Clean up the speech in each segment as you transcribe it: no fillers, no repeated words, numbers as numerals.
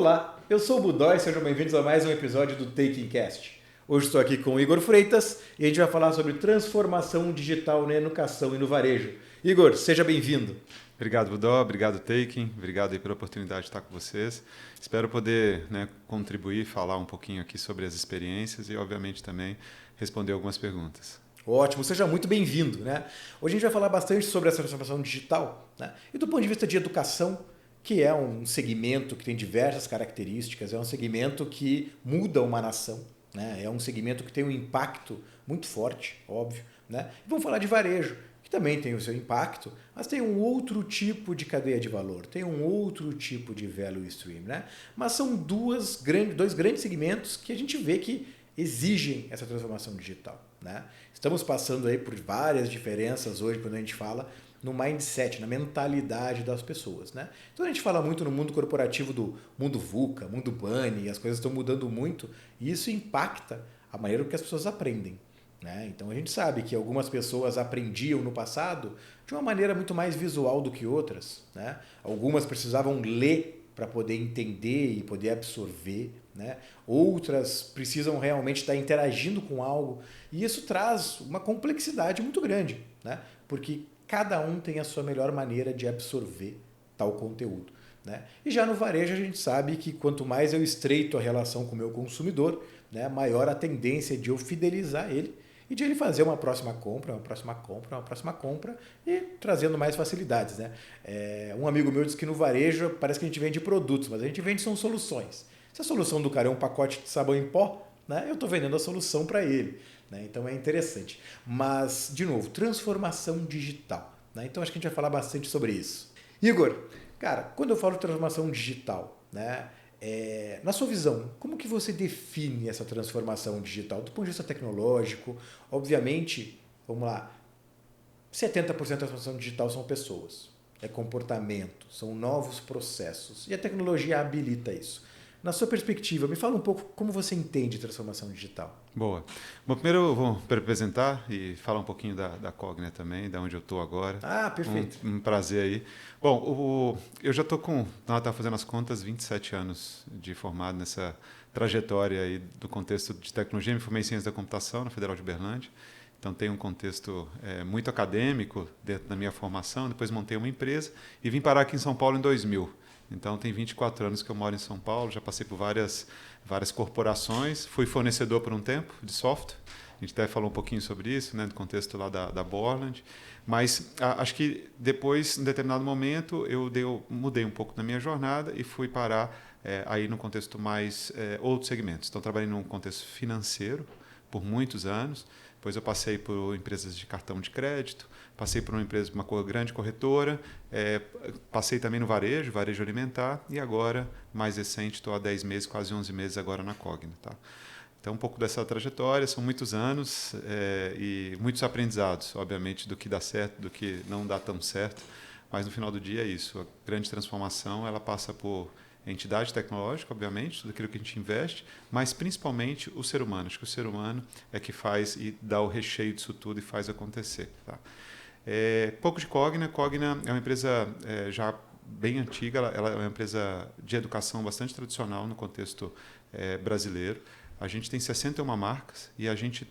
Olá, eu sou o Budói e sejam bem-vindos a mais um episódio do Taking Cast. Hoje estou aqui com o Igor Freitas e a gente vai falar sobre transformação digital na educação e no varejo. Igor, seja bem-vindo. Obrigado, Budó. Obrigado, Taking. Obrigado aí pela oportunidade de estar com vocês. Espero poder contribuir, falar um pouquinho aqui sobre as experiências e, obviamente, também responder algumas perguntas. Ótimo, seja muito bem-vindo. Hoje a gente vai falar bastante sobre essa transformação digital, e do ponto de vista de educação, que é um segmento que tem diversas características, é um segmento que muda uma nação, é um segmento que tem um impacto muito forte, óbvio. E vamos falar de varejo, que também tem o seu impacto, mas tem um outro tipo de cadeia de valor, tem um outro tipo de value stream. Mas são dois grandes segmentos que a gente vê que exigem essa transformação digital. Estamos passando aí por várias diferenças hoje quando a gente fala no mindset, na mentalidade das pessoas. Então a gente fala muito no mundo corporativo do mundo VUCA, mundo BANI, as coisas estão mudando muito e isso impacta a maneira que as pessoas aprendem. Então a gente sabe que algumas pessoas aprendiam no passado de uma maneira muito mais visual do que outras. Algumas precisavam ler para poder entender e poder absorver. Outras precisam realmente estar interagindo com algo e isso traz uma complexidade muito grande, porque cada um tem a sua melhor maneira de absorver tal conteúdo. E já no varejo a gente sabe que quanto mais eu estreito a relação com o meu consumidor, maior a tendência de eu fidelizar ele e de ele fazer uma próxima compra e trazendo mais facilidades. Um amigo meu disse que no varejo parece que a gente vende produtos, mas a gente vende são soluções. Se a solução do cara é um pacote de sabão em pó, eu estou vendendo a solução para ele. Então é interessante. Mas, de novo, transformação digital. Então acho que a gente vai falar bastante sobre isso. Igor, cara, quando eu falo de transformação digital, na sua visão, como que você define essa transformação digital? Do ponto de vista tecnológico, obviamente, vamos lá, 70% da transformação digital são pessoas, é comportamento, são novos processos e a tecnologia habilita isso. Na sua perspectiva, me fala um pouco como você entende transformação digital. Boa. Bom, primeiro eu vou me apresentar e falar um pouquinho da Cogna também, da onde eu estou agora. Ah, perfeito. Um prazer aí. Bom, eu já estou estava fazendo as contas, 27 anos de formado nessa trajetória aí do contexto de tecnologia. Me formei em Ciência da Computação na Federal de Uberlândia. Então, tem um contexto muito acadêmico dentro da minha formação. Depois montei uma empresa e vim parar aqui em São Paulo em 2000. Então, tem 24 anos que eu moro em São Paulo, já passei por várias corporações, fui fornecedor por um tempo de software, a gente até falou um pouquinho sobre isso, do contexto lá da Borland, mas acho que depois, em determinado momento, eu mudei um pouco na minha jornada e fui parar aí no contexto mais outros segmentos. Então, trabalhei num contexto financeiro por muitos anos, depois eu passei por empresas de cartão de crédito, passei por uma grande corretora, passei também no varejo alimentar, e agora, mais recente, estou há 10 meses, quase 11 meses agora na Cogna. Tá? Então, um pouco dessa trajetória, são muitos anos e muitos aprendizados, obviamente, do que dá certo, do que não dá tão certo, mas no final do dia é isso. A grande transformação ela passa por entidade tecnológica, obviamente, tudo aquilo que a gente investe, mas principalmente o ser humano. Acho que o ser humano é que faz e dá o recheio disso tudo e faz acontecer. Tá? Pouco de Cogna. Cogna é uma empresa já bem antiga, ela é uma empresa de educação bastante tradicional no contexto brasileiro. A gente tem 61 marcas e a gente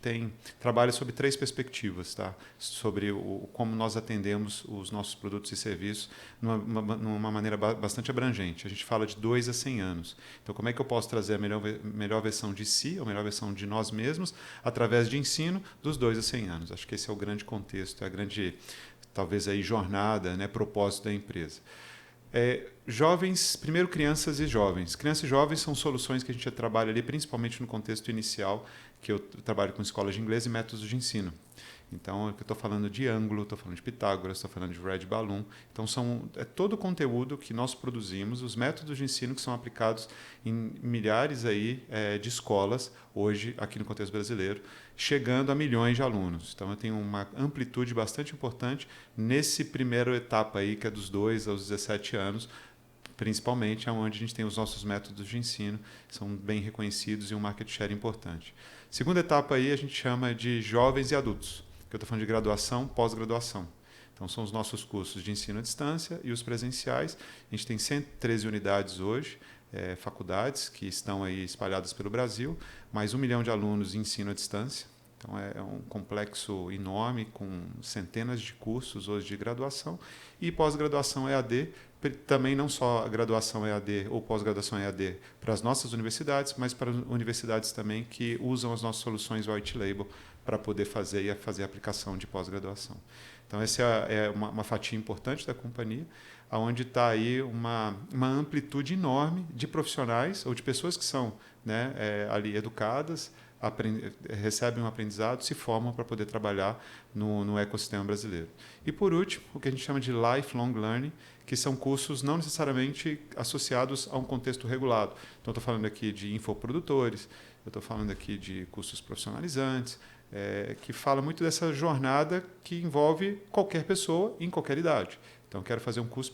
trabalha sobre 3 perspectivas, tá? Sobre como nós atendemos os nossos produtos e serviços numa maneira bastante abrangente. A gente fala de 2 a 100 anos. Então, como é que eu posso trazer a melhor versão de si, a melhor versão de nós mesmos, através de ensino dos 2 a 100 anos? Acho que esse é o grande contexto, é a grande, talvez, aí, jornada, propósito da empresa. Jovens, primeiro crianças e jovens. Crianças e jovens são soluções que a gente trabalha ali, principalmente no contexto inicial, que eu trabalho com escolas de inglês e métodos de ensino. Então, eu estou falando de ângulo, estou falando de Pitágoras, estou falando de Red Balloon. Então, todo o conteúdo que nós produzimos, os métodos de ensino que são aplicados em milhares aí, de escolas, hoje, aqui no contexto brasileiro, chegando a milhões de alunos. Então, eu tenho uma amplitude bastante importante nesse primeiro etapa aí, que é dos 2 aos 17 anos, principalmente onde a gente tem os nossos métodos de ensino, são bem reconhecidos e um market share importante. Segunda etapa aí a gente chama de jovens e adultos, que eu estou falando de graduação, pós-graduação. Então, são os nossos cursos de ensino à distância e os presenciais. A gente tem 113 unidades hoje, faculdades que estão aí espalhadas pelo Brasil, mais 1 milhão de alunos em ensino à distância. Então, é um complexo enorme, com centenas de cursos hoje de graduação e pós-graduação EAD, também não só a graduação EAD ou pós-graduação EAD para as nossas universidades, mas para universidades também que usam as nossas soluções white label para poder fazer a aplicação de pós-graduação. Então, essa é uma fatia importante da companhia, onde está aí uma amplitude enorme de profissionais ou de pessoas que são, né, ali educadas, recebem um aprendizado, se formam para poder trabalhar no ecossistema brasileiro. E, por último, o que a gente chama de lifelong learning, que são cursos não necessariamente associados a um contexto regulado. Então, estou falando aqui de infoprodutores, eu estou falando aqui de cursos profissionalizantes, que fala muito dessa jornada que envolve qualquer pessoa em qualquer idade. Então, eu quero fazer um curso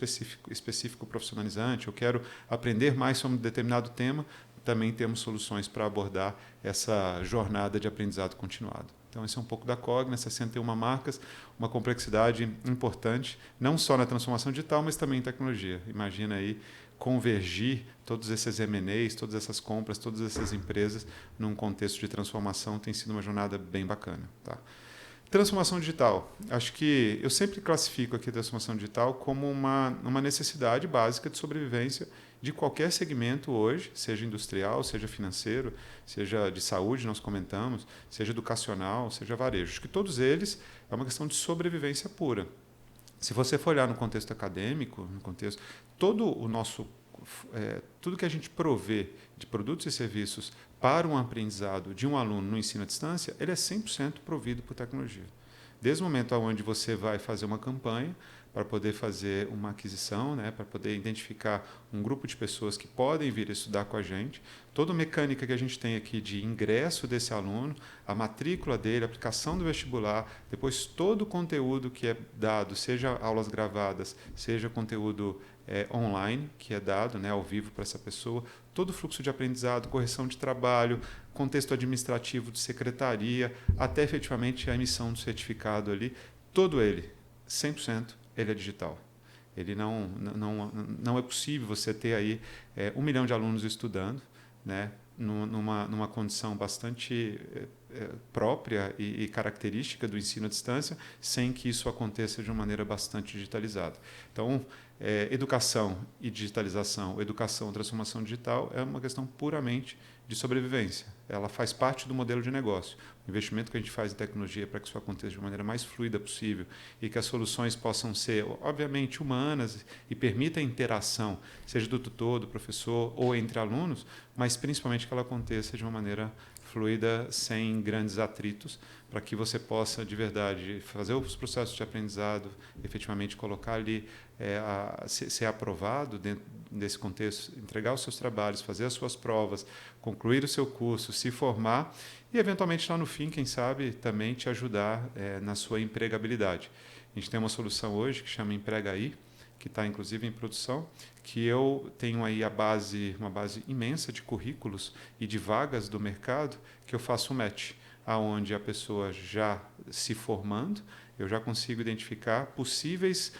específico profissionalizante, eu quero aprender mais sobre um determinado tema, também temos soluções para abordar essa jornada de aprendizado continuado. Então, esse é um pouco da Cogna, 61 marcas, uma complexidade importante, não só na transformação digital, mas também em tecnologia. Imagina aí convergir todos esses M&As, todas essas compras, todas essas empresas num contexto de transformação tem sido uma jornada bem bacana. Tá? Transformação digital. Acho que eu sempre classifico aqui a transformação digital como uma necessidade básica de sobrevivência de qualquer segmento hoje, seja industrial, seja financeiro, seja de saúde, nós comentamos, seja educacional, seja varejo. Acho que todos eles é uma questão de sobrevivência pura. Se você for olhar no contexto acadêmico, no contexto, tudo que a gente provê de produtos e serviços para um aprendizado de um aluno no ensino à distância, ele é 100% provido por tecnologia. Desde o momento onde você vai fazer uma campanha para poder fazer uma aquisição, né, para poder identificar um grupo de pessoas que podem vir estudar com a gente, toda a mecânica que a gente tem aqui de ingresso desse aluno, a matrícula dele, a aplicação do vestibular, depois todo o conteúdo que é dado, seja aulas gravadas, seja conteúdo online, que é dado, né, ao vivo para essa pessoa, todo o fluxo de aprendizado, correção de trabalho, contexto administrativo de secretaria, até efetivamente a emissão do certificado ali, todo ele, 100%, ele é digital. Ele não é possível você ter aí 1 milhão de alunos estudando, né, numa condição bastante própria e característica do ensino à distância, sem que isso aconteça de uma maneira bastante digitalizada. Então, educação e digitalização, educação e transformação digital é uma questão puramente de sobrevivência. Ela faz parte do modelo de negócio. O investimento que a gente faz em tecnologia para que isso aconteça de maneira mais fluida possível e que as soluções possam ser, obviamente, humanas e permita a interação, seja do tutor, do professor ou entre alunos, mas principalmente que ela aconteça de uma maneira fluida, sem grandes atritos, para que você possa, de verdade, fazer os processos de aprendizado, efetivamente colocar ali, ser aprovado dentro desse contexto, entregar os seus trabalhos, fazer as suas provas, concluir o seu curso, se formar e, eventualmente, lá no fim, quem sabe, também te ajudar na sua empregabilidade. A gente tem uma solução hoje que chama Empregaí, que está inclusive em produção, que eu tenho aí uma base imensa de currículos e de vagas do mercado que eu faço um match, aonde a pessoa já se formando, eu já consigo identificar possíveis,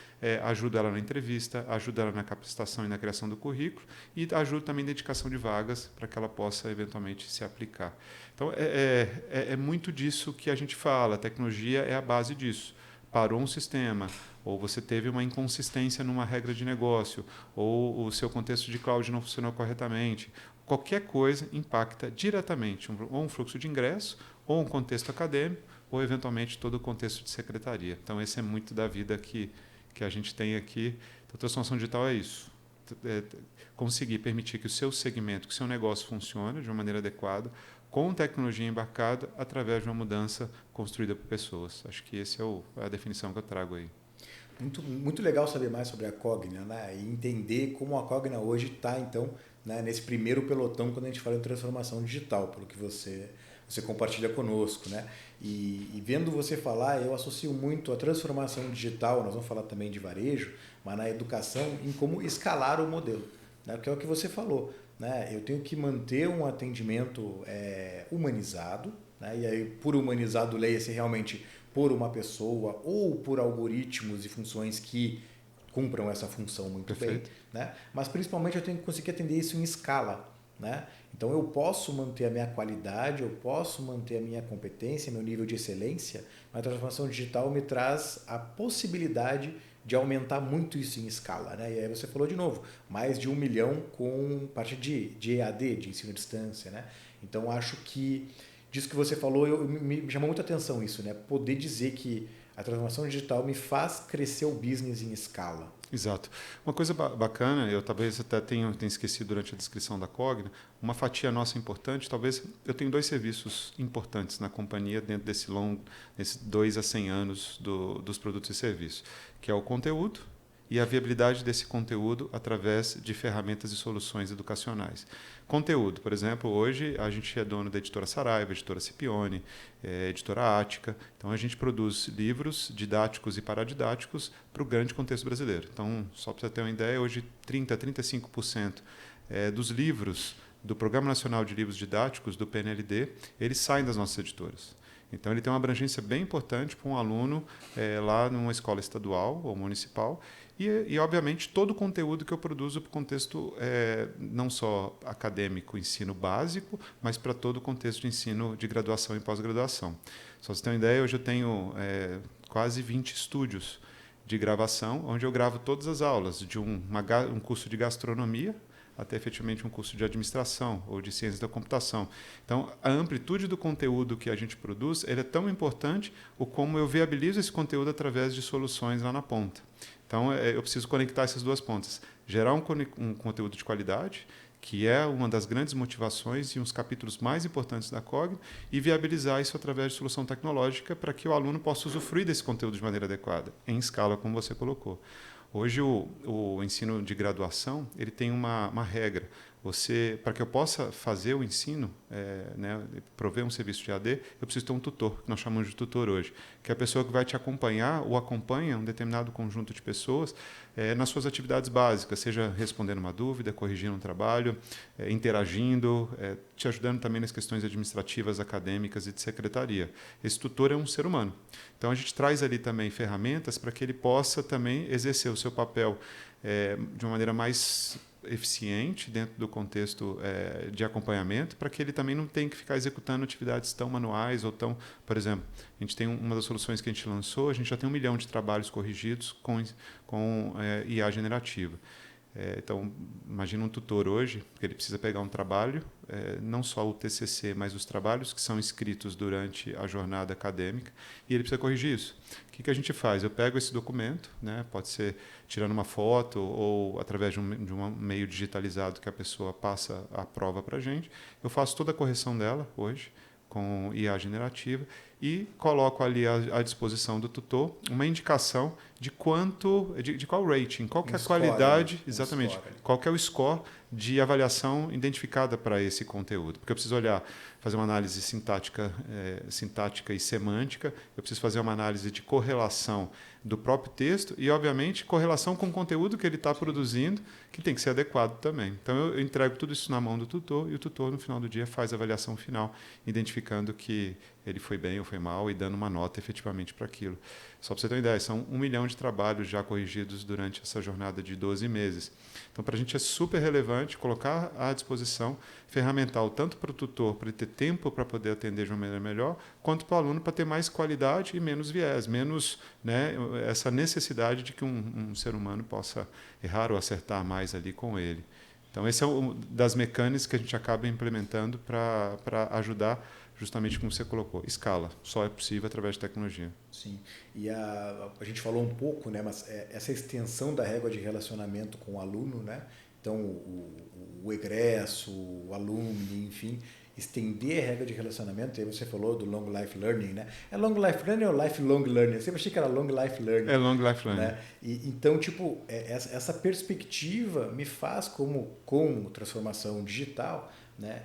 ajudo ela na entrevista, ajudo ela na capacitação e na criação do currículo e ajudo também na dedicação de vagas para que ela possa eventualmente se aplicar. Então, é muito disso que a gente fala, a tecnologia é a base disso. Parou um sistema, ou você teve uma inconsistência numa regra de negócio, ou o seu contexto de cloud não funcionou corretamente, qualquer coisa impacta diretamente ou um fluxo de ingresso, ou um contexto acadêmico, ou eventualmente todo o contexto de secretaria. Então, esse é muito da vida que a gente tem aqui. Então, a transformação digital é isso. Conseguir permitir que o seu segmento, que o seu negócio funcione de uma maneira adequada, com tecnologia embarcada, através de uma mudança construída por pessoas. Acho que essa é a definição que eu trago aí. Muito, muito legal saber mais sobre a Cogna, né? E entender como a Cogna hoje está, então, né, nesse primeiro pelotão quando a gente fala em transformação digital, pelo que você compartilha conosco, né? E vendo você falar, eu associo muito a transformação digital, nós vamos falar também de varejo, mas na educação, em como escalar o modelo, né? Que é o que você falou, né? Eu tenho que manter um atendimento humanizado, né? E aí, por humanizado, leia-se realmente por uma pessoa ou por algoritmos e funções que cumpram essa função muito Perfeito. bem, né? Mas principalmente eu tenho que conseguir atender isso em escala, né? Então eu posso manter a minha qualidade, eu posso manter a minha competência, meu nível de excelência, mas a transformação digital me traz a possibilidade de aumentar muito isso em escala, né? E aí você falou de novo, mais de 1 milhão com parte de EAD, de ensino à distância, né? Então acho que disso que você falou, me chamou muita atenção isso, né? Poder dizer que a transformação digital me faz crescer o business em escala. Exato. Uma coisa bacana, eu talvez até tenha esquecido durante a descrição da Cogna, uma fatia nossa importante, talvez eu tenho 2 serviços importantes na companhia dentro desses 2 a 100 anos dos produtos e serviços, que é o conteúdo e a viabilidade desse conteúdo através de ferramentas e soluções educacionais. Conteúdo, por exemplo, hoje a gente é dono da editora Saraiva, editora Scipione, editora Ática. Então a gente produz livros didáticos e paradidáticos para o grande contexto brasileiro. Então, só para você ter uma ideia, hoje 30% a 35% dos livros do Programa Nacional de Livros Didáticos, do PNLD, eles saem das nossas editoras. Então, ele tem uma abrangência bem importante para um aluno lá numa escola estadual ou municipal. E, obviamente, todo o conteúdo que eu produzo para o contexto não só acadêmico, ensino básico, mas para todo o contexto de ensino de graduação e pós-graduação. Só para você ter uma ideia, hoje eu tenho quase 20 estúdios de gravação, onde eu gravo todas as aulas, de um curso de gastronomia até efetivamente um curso de administração ou de ciência da computação. Então, a amplitude do conteúdo que a gente produz ele é tão importante o como eu viabilizo esse conteúdo através de soluções lá na ponta. Então, eu preciso conectar essas 2 pontas. Gerar um conteúdo de qualidade, que é uma das grandes motivações e uns capítulos mais importantes da Cogna, e viabilizar isso através de solução tecnológica para que o aluno possa usufruir desse conteúdo de maneira adequada, em escala, como você colocou. Hoje, o ensino de graduação ele tem uma regra. Para que eu possa fazer o ensino, prover um serviço de AD, eu preciso ter um tutor, que nós chamamos de tutor hoje, que é a pessoa que vai te acompanhar ou acompanha um determinado conjunto de pessoas nas suas atividades básicas, seja respondendo uma dúvida, corrigindo um trabalho, interagindo, te ajudando também nas questões administrativas, acadêmicas e de secretaria. Esse tutor é um ser humano. Então, a gente traz ali também ferramentas para que ele possa também exercer o seu papel de uma maneira mais eficiente dentro do contexto de acompanhamento, para que ele também não tenha que ficar executando atividades tão manuais ou tão... Por exemplo, a gente tem uma das soluções que a gente lançou, a gente já tem 1 milhão de trabalhos corrigidos com IA generativa. Então, imagina um tutor hoje, que ele precisa pegar um trabalho, não só o TCC, mas os trabalhos que são escritos durante a jornada acadêmica, e ele precisa corrigir isso. O que a gente faz? Eu pego esse documento, pode ser tirando uma foto ou através de um meio digitalizado que a pessoa passa a prova para a gente, eu faço toda a correção dela hoje, com IA generativa, e coloco ali à disposição do tutor uma indicação de qual rating, qual que é a qualidade, exatamente, qual que é o score de avaliação identificada para esse conteúdo. Porque eu preciso fazer uma análise sintática e semântica, eu preciso fazer uma análise de correlação do próprio texto e, obviamente, correlação com o conteúdo que ele está produzindo, que tem que ser adequado também. Então, eu entrego tudo isso na mão do tutor e o tutor, no final do dia, faz a avaliação final, identificando que ele foi bem ou foi mal e dando uma nota efetivamente para aquilo. Só para você ter uma ideia, são 1 milhão de trabalhos já corrigidos durante essa jornada de 12 meses. Então, para a gente é super relevante colocar à disposição ferramental, tanto para o tutor, para ele ter tempo para poder atender de uma maneira melhor, quanto para o aluno para ter mais qualidade e menos viés, menos essa necessidade de que um ser humano possa errar ou acertar mais ali com ele. Então, esse é uma das mecânicas que a gente acaba implementando para ajudar, justamente como você colocou, escala. Só é possível através de tecnologia. Sim. E a gente falou um pouco, mas essa extensão da régua de relacionamento com o aluno, então o egresso, o alumni, enfim, estender a regra de relacionamento, aí você falou do long life learning, É long life learning ou lifelong learning? Eu sempre achei que era long life learning. É long life learning. Então, essa perspectiva me faz, com transformação digital,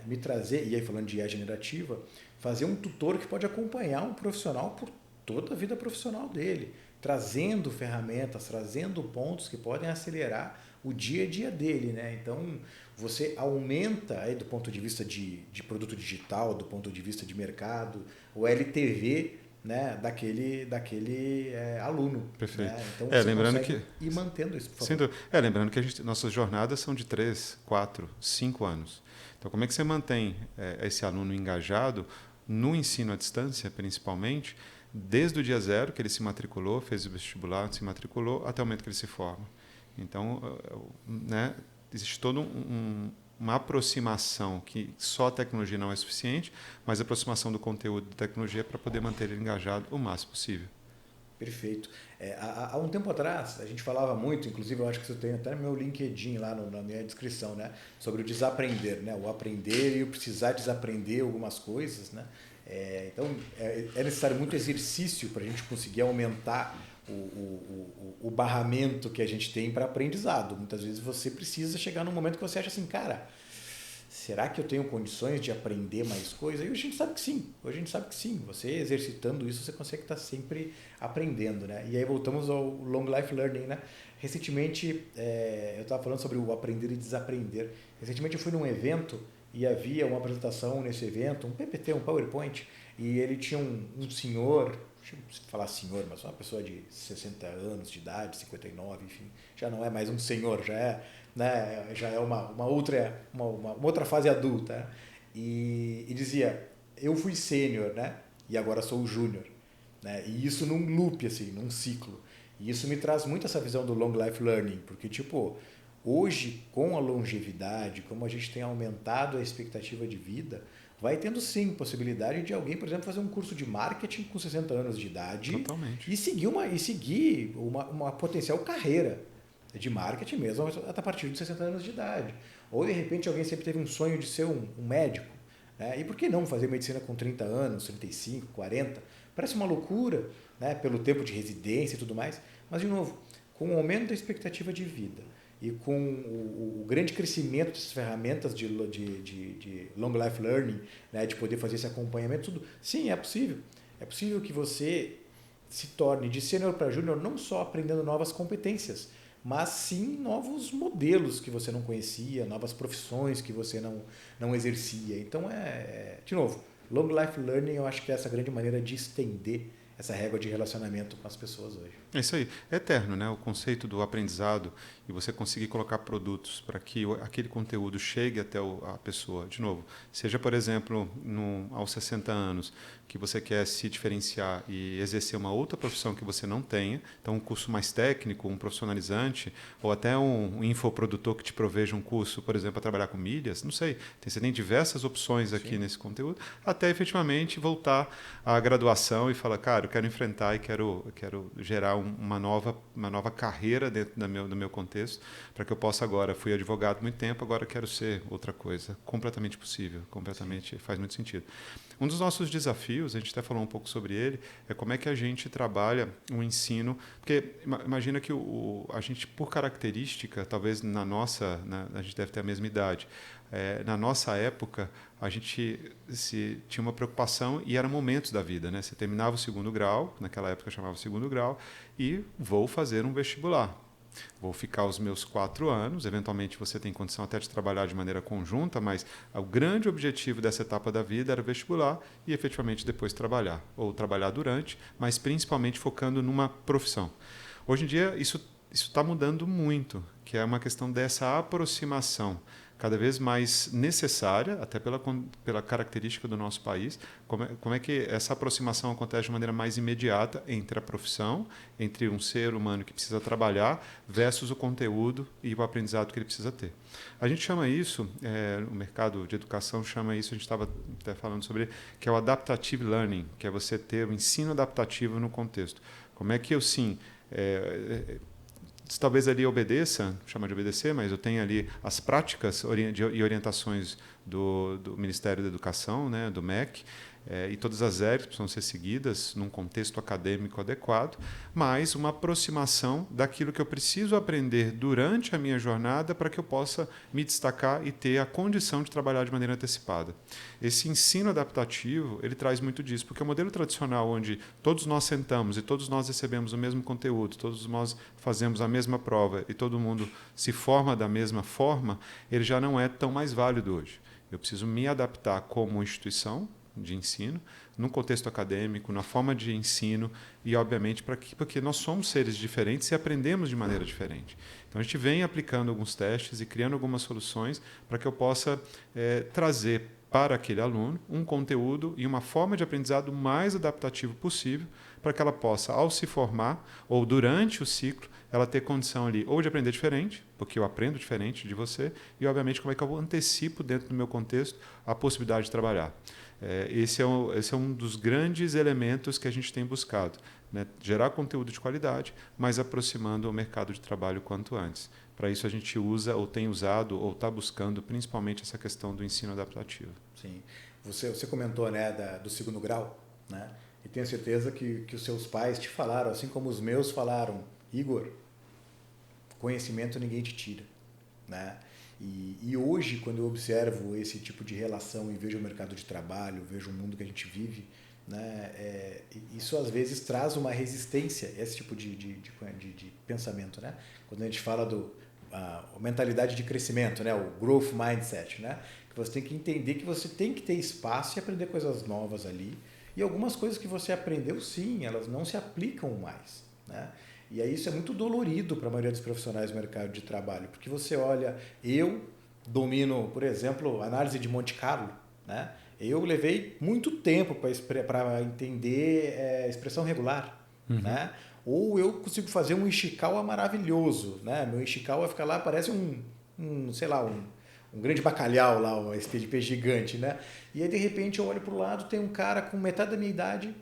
me trazer, e aí falando de IA generativa, fazer um tutor que pode acompanhar um profissional por toda a vida profissional dele, trazendo ferramentas, trazendo pontos que podem acelerar o dia a dia dele. Então, você aumenta, aí, do ponto de vista de produto digital, do ponto de vista de mercado, o LTV, né, daquele aluno. Perfeito. Né? Então você lembrando consegue ir mantendo isso, por favor. Lembrando que nossas jornadas são de 3, 4, 5 anos. Então, como é que você mantém esse aluno engajado no ensino à distância, principalmente, desde o dia zero que ele se matriculou, fez o vestibular, se matriculou, até o momento que ele se forma? Então, né, existe toda uma aproximação que só a tecnologia não é suficiente, mas a aproximação do conteúdo da tecnologia para poder manter ele engajado o máximo possível. Perfeito. Há um tempo atrás, a gente falava muito, inclusive eu acho que isso tem até no meu LinkedIn lá na minha descrição, né? Sobre o desaprender, né? O aprender e o precisar desaprender algumas coisas, né? Então, é necessário muito exercício para a gente conseguir aumentar o barramento que a gente tem para aprendizado. Muitas vezes você precisa chegar num momento que você acha assim, cara, será que eu tenho condições de aprender mais coisas? E a gente sabe que sim. Hoje a gente sabe que sim. Você exercitando isso, você consegue estar sempre aprendendo, né? E aí voltamos ao Long Life Learning, né? Recentemente, eu estava falando sobre o aprender e desaprender. Recentemente eu fui num evento e havia uma apresentação nesse evento, um PPT, um PowerPoint, e ele tinha um senhor, deixa eu falar senhor, mas uma pessoa de 60 anos de idade, 59, enfim, já não é mais um senhor, já é uma outra fase adulta, né? E dizia, eu fui sênior, né? E agora sou júnior, né? E isso num loop, assim, num ciclo. E isso me traz muito essa visão do long life learning, porque tipo, hoje com a longevidade, como a gente tem aumentado a expectativa de vida, vai tendo sim possibilidade de alguém, por exemplo, fazer um curso de marketing com 60 anos de idade. Totalmente. E seguir uma potencial carreira de marketing mesmo a partir de 60 anos de idade. Ou, de repente, alguém sempre teve um sonho de ser um médico. Né? E por que não fazer medicina com 30 anos, 35, 40? Parece uma loucura, né? Pelo tempo de residência e tudo mais. Mas, de novo, com o aumento da expectativa de vida e com o grande crescimento dessas ferramentas de long life learning, né? De poder fazer esse acompanhamento, tudo, sim, é possível. É possível que você se torne de sênior para júnior não só aprendendo novas competências, mas sim novos modelos que você não conhecia, novas profissões que você não exercia. Então, de novo, long life learning eu acho que é essa grande maneira de estender essa régua de relacionamento com as pessoas hoje. É isso aí. É eterno, né? O conceito do aprendizado e você conseguir colocar produtos para que aquele conteúdo chegue até a pessoa. De novo, seja, por exemplo, aos 60 anos, que você quer se diferenciar e exercer uma outra profissão que você não tenha, então um curso mais técnico, um profissionalizante, ou até um infoprodutor que te proveja um curso, por exemplo, para trabalhar com milhas, não sei. Você tem diversas opções aqui Sim. nesse conteúdo, até efetivamente voltar à graduação e falar, cara, eu quero enfrentar e quero gerar uma nova carreira dentro do meu contexto, para que eu possa agora, fui advogado há muito tempo, agora quero ser outra coisa. Completamente possível, completamente faz muito sentido. Um dos nossos desafios, a gente até falou um pouco sobre ele, é como é que a gente trabalha o ensino, porque imagina que a gente, por característica, talvez a gente deve ter a mesma idade, na nossa época, a gente tinha uma preocupação e eram momentos da vida, né? Você terminava o segundo grau, naquela época chamava segundo grau, e vou fazer um vestibular. Vou ficar os meus 4 anos, eventualmente você tem condição até de trabalhar de maneira conjunta, mas o grande objetivo dessa etapa da vida era vestibular e efetivamente depois trabalhar, ou trabalhar durante, mas principalmente focando numa profissão. Hoje em dia isso está mudando muito, que é uma questão dessa aproximação cada vez mais necessária, até pela característica do nosso país, como é que essa aproximação acontece de maneira mais imediata entre a profissão, entre um ser humano que precisa trabalhar, versus o conteúdo e o aprendizado que ele precisa ter. A gente chama isso, o mercado de educação chama isso, a gente estava até falando sobre, que é o adaptative learning, que é você ter o ensino adaptativo no contexto. Como é que eu, sim... talvez ali obedeça, chama de obedecer, mas eu tenho ali as práticas e orientações do Ministério da Educação, né, do MEC, e todas as regras precisam ser seguidas num contexto acadêmico adequado, mas uma aproximação daquilo que eu preciso aprender durante a minha jornada para que eu possa me destacar e ter a condição de trabalhar de maneira antecipada. Esse ensino adaptativo, ele traz muito disso, porque o modelo tradicional onde todos nós sentamos e todos nós recebemos o mesmo conteúdo, todos nós fazemos a mesma prova e todo mundo se forma da mesma forma, ele já não é tão mais válido hoje. Eu preciso me adaptar como instituição, de ensino, no contexto acadêmico, na forma de ensino e, obviamente, porque nós somos seres diferentes e aprendemos de maneira diferente. Então, a gente vem aplicando alguns testes e criando algumas soluções para que eu possa trazer para aquele aluno um conteúdo e uma forma de aprendizado mais adaptativo possível para que ela possa, ao se formar ou durante o ciclo, ela ter condição ali ou de aprender diferente, porque eu aprendo diferente de você, e, obviamente, como é que eu antecipo dentro do meu contexto a possibilidade de trabalhar. Esse é um dos grandes elementos que a gente tem buscado, né? Gerar conteúdo de qualidade, mas aproximando o mercado de trabalho quanto antes. Para isso a gente usa, ou tem usado, ou está buscando principalmente essa questão do ensino adaptativo. Sim. Você comentou, né, do segundo grau, né? E tenho certeza que os seus pais te falaram, assim como os meus falaram, Igor, conhecimento ninguém te tira, né? E hoje, quando eu observo esse tipo de relação e vejo o mercado de trabalho, vejo o mundo que a gente vive, né, isso às vezes traz uma resistência, esse tipo de pensamento, né? Quando a gente fala a mentalidade de crescimento, né, o growth mindset, né? Que você tem que entender que você tem que ter espaço e aprender coisas novas ali. E algumas coisas que você aprendeu, sim, elas não se aplicam mais, né? E aí isso é muito dolorido para a maioria dos profissionais do mercado de trabalho, porque você olha, eu domino, por exemplo, análise de Monte Carlo, né? Eu levei muito tempo para entender expressão regular, né? Ou eu consigo fazer um Ishikawa maravilhoso, né? Meu Ishikawa fica lá, parece sei lá, um grande bacalhau lá, uma SPDP gigante, né? E aí, de repente, eu olho para o lado, tem um cara com metade da minha idade,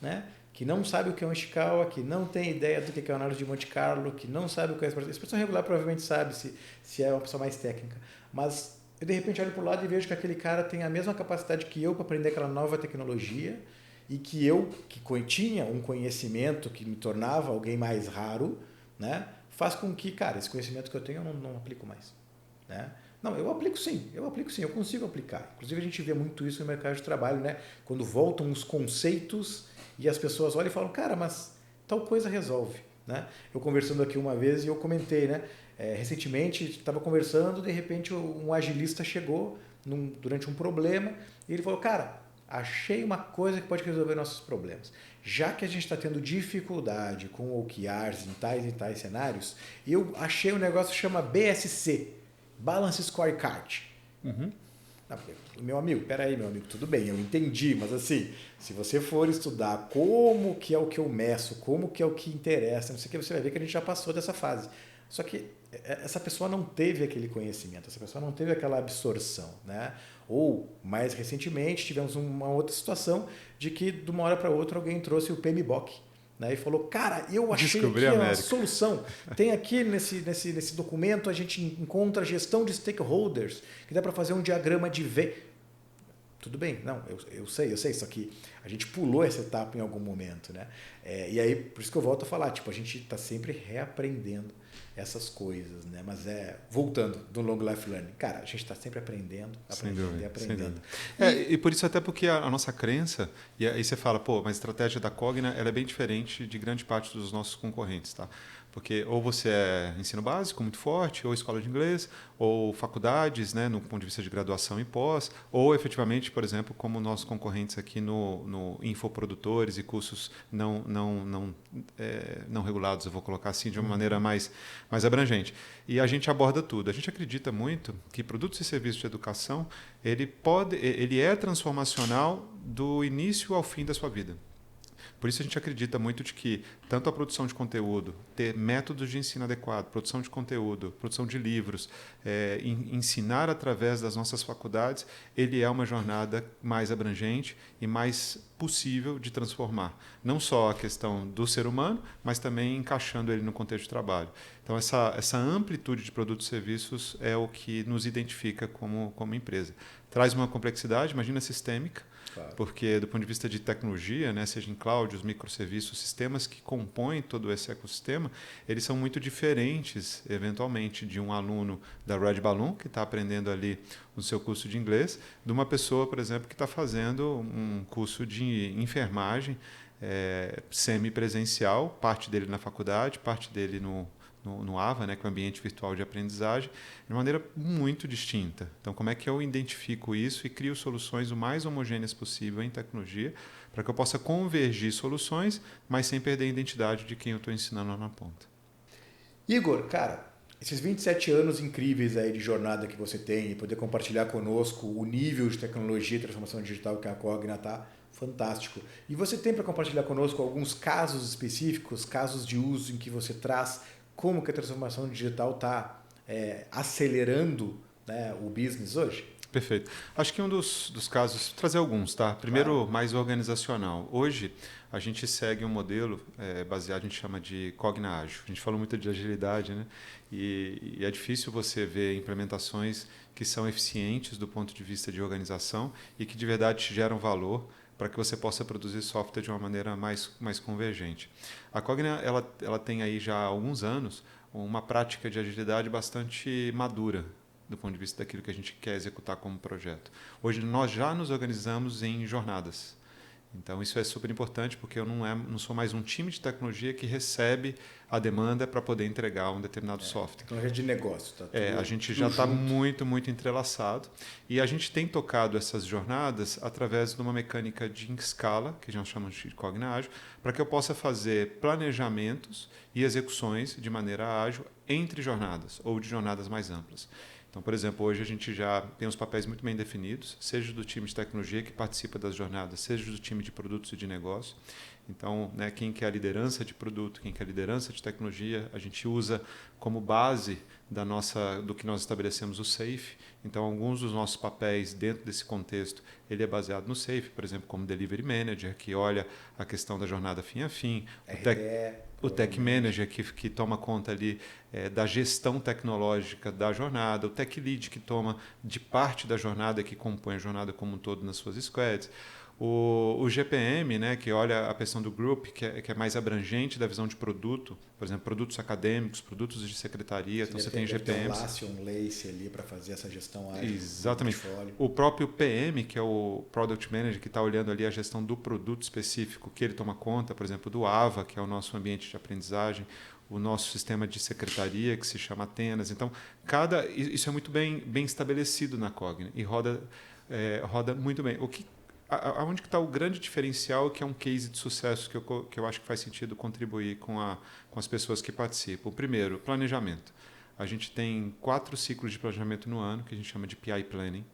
né? Que não sabe o que é um Ishikawa, que não tem ideia do que é uma análise de Monte Carlo, que não sabe o que é a expressão regular, provavelmente sabe se é uma pessoa mais técnica. Mas eu, de repente, olho para o lado e vejo que aquele cara tem a mesma capacidade que eu para aprender aquela nova tecnologia e que eu, que tinha um conhecimento que me tornava alguém mais raro, né? Faz com que, cara, esse conhecimento que eu tenho eu não aplico mais, né? Não, eu aplico sim, eu consigo aplicar. Inclusive, a gente vê muito isso no mercado de trabalho, né? Quando voltam os conceitos e as pessoas olham e falam, cara, mas tal coisa resolve, né? Eu conversando aqui uma vez e eu comentei, né? Recentemente, estava conversando, de repente um agilista chegou durante um problema e ele falou, cara, achei uma coisa que pode resolver nossos problemas. Já que a gente está tendo dificuldade com OKRs em tais e tais cenários, eu achei um negócio que chama BSC, Balance Scorecard. Uhum. Meu amigo, peraí, meu amigo, tudo bem, eu entendi, mas assim, se você for estudar como que é o que eu meço, como que é o que interessa, não sei o que, você vai ver que a gente já passou dessa fase. Só que essa pessoa não teve aquele conhecimento, essa pessoa não teve aquela absorção, né? Ou, mais recentemente, tivemos uma outra situação de que, de uma hora para outra, alguém trouxe o PMBOK, né? E falou, cara, eu achei que é uma solução. Tem aqui nesse documento, a gente encontra a gestão de stakeholders, que dá para fazer um diagrama de V. Tudo bem, não, eu sei, só que a gente pulou essa etapa em algum momento, né? E aí, por isso que eu volto a falar, tipo, a gente está sempre reaprendendo essas coisas, né? Mas voltando do Long Life Learning, cara, a gente está sempre aprendendo. E por isso, até porque a nossa crença, e aí você fala, pô, mas a estratégia da Cogna ela é bem diferente de grande parte dos nossos concorrentes, tá? Porque ou você é ensino básico muito forte, ou escola de inglês, ou faculdades, né, no ponto de vista de graduação e pós, ou efetivamente, por exemplo, como nossos concorrentes aqui no infoprodutores e cursos não regulados, eu vou colocar assim, de uma maneira mais abrangente. E a gente aborda tudo. A gente acredita muito que produtos e serviços de educação, ele é transformacional do início ao fim da sua vida. Por isso a gente acredita muito de que tanto a produção de conteúdo, ter métodos de ensino adequado, produção de conteúdo, produção de livros, ensinar através das nossas faculdades, ele é uma jornada mais abrangente e mais possível de transformar. Não só a questão do ser humano, mas também encaixando ele no contexto de trabalho. Então, essa amplitude de produtos e serviços é o que nos identifica como empresa. Traz uma complexidade, imagina, sistêmica, claro. Porque, do ponto de vista de tecnologia, né, seja em cloud, os microserviços, sistemas que compõem todo esse ecossistema, eles são muito diferentes, eventualmente, de um aluno da Red Balloon, que está aprendendo ali no seu curso de inglês, de uma pessoa, por exemplo, que está fazendo um curso de enfermagem semipresencial, parte dele na faculdade, parte dele no AVA, né, que é o ambiente virtual de aprendizagem, de maneira muito distinta. Então, como é que eu identifico isso e crio soluções o mais homogêneas possível em tecnologia para que eu possa convergir soluções, mas sem perder a identidade de quem eu estou ensinando lá na ponta. Igor, cara, esses 27 anos incríveis aí de jornada que você tem e poder compartilhar conosco o nível de tecnologia e transformação digital que a Cogna está fantástico. E você tem para compartilhar conosco alguns casos específicos, casos de uso em que você traz como que a transformação digital está acelerando, né, o business hoje? Perfeito. Acho que um dos casos, trazer alguns, tá? Primeiro, Claro. mais organizacional. Hoje, a gente segue um modelo baseado, a gente chama de Cogna Ágil. A gente falou muito de agilidade, né? E é difícil você ver implementações que são eficientes do ponto de vista de organização e que de verdade te geram valor para que você possa produzir software de uma maneira mais convergente. A Cogna, ela tem aí já há alguns anos uma prática de agilidade bastante madura do ponto de vista daquilo que a gente quer executar como projeto. Hoje nós já nos organizamos em jornadas. Então isso é super importante porque eu não sou mais um time de tecnologia que recebe a demanda para poder entregar um determinado software. Tecnologia de negócio, tá? A gente já está muito, muito entrelaçado e a gente tem tocado essas jornadas através de uma mecânica de escala, que nós chamamos de Cogna Ágil, para que eu possa fazer planejamentos e execuções de maneira ágil entre jornadas ou de jornadas mais amplas. Então, por exemplo, hoje a gente já tem os papéis muito bem definidos, seja do time de tecnologia que participa das jornadas, seja do time de produtos e de negócio. Então, né, quem quer a liderança de produto, quem quer a liderança de tecnologia, a gente usa como base do que nós estabelecemos o SAFe. Então, alguns dos nossos papéis dentro desse contexto, ele é baseado no SAFe, por exemplo, como Delivery Manager, que olha a questão da jornada fim a fim, o Tech Manager, que toma conta ali da gestão tecnológica da jornada, o Tech Lead, que toma de parte da jornada, que compõe a jornada como um todo nas suas squads, o GPM, né, que olha a questão do group, que é mais abrangente da visão de produto, por exemplo, produtos acadêmicos, produtos de secretaria, então você tem GPMs. Tem um Lace ali para fazer essa gestão ágil. Exatamente. O próprio PM, que é o Product Manager, que está olhando ali a gestão do produto específico, que ele toma conta, por exemplo, do AVA, que é o nosso ambiente de aprendizagem, o nosso sistema de secretaria, que se chama Atenas. Então, isso é muito bem estabelecido na Cogna e roda muito bem. Aonde que está o grande diferencial, que é um case de sucesso que eu acho que faz sentido contribuir com as pessoas que participam. O primeiro, planejamento. A gente tem 4 ciclos de planejamento no ano, que a gente chama de PI Planning,